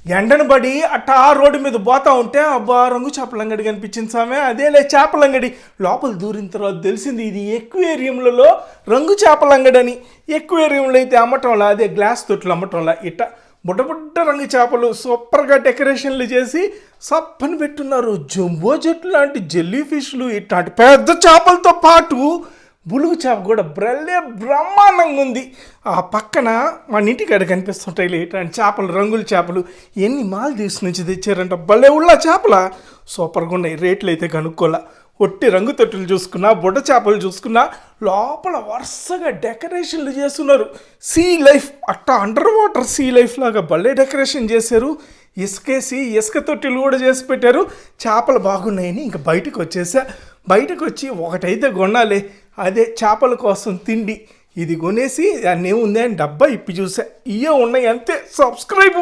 ఎండను పడి అట్టా రోడ్డు మీద పోతా ఉంటే అబ్బా రంగు చేపల అంగడి కనిపించింది సామె. అదేలే చేపల అంగడి. లోపల దూరిన తర్వాత తెలిసింది ఇది ఎక్వేరియంలలో రంగు చేపల అంగడి అని. ఎక్వేరియంలో అయితే అమ్మటంలా, అదే గ్లాస్ తొట్లు అమ్మటంలా ఇట్ట బుడ్డ రంగు చేపలు సూపర్గా డెకరేషన్లు చేసి సప్పని పెట్టున్నారు. జంబో జెట్లు లాంటి జెల్లీ ఫిష్లు ఇట్లాంటి పెద్ద చేపలతో పాటు బులుగు చేప కూడా బ్రహ్మాండంగా ఉంది. ఆ పక్కన మన ఇంటికాడ కనిపిస్తుంటాయి ఇట్లాంటి చేపలు, రంగుల చేపలు. ఎన్ని మాల్దీవ్స్ నుంచి తెచ్చారంట, భలే ఉళ్ళ చేపల సూపర్గా ఉన్నాయి. రేట్లు అయితే కనుక్కోలే. ఒట్టి రంగు తొట్టులు చూసుకున్నా, బుడ్డ చేపలు చూసుకున్నా, లోపల వరుసగా డెకరేషన్లు చేస్తున్నారు. సీ లైఫ్ అట్టా అండర్ వాటర్ సీ లైఫ్ లాగా భలే డెకరేషన్ చేశారు. ఇసుకేసి ఇసుక తొట్టిలు కూడా చేసి పెట్టారు. చేపలు బాగున్నాయని ఇంకా బయటకు వచ్చేసా. బయటకు వచ్చి ఒకటైతే కొనాలి, అదే చేపల కోసం తిండి. ఇది కొనేసి దాన్ని ఏముంది అని డబ్బా ఇప్పి చూసా. ఇవే ఉన్నాయి అంతే. సబ్స్క్రైబ్.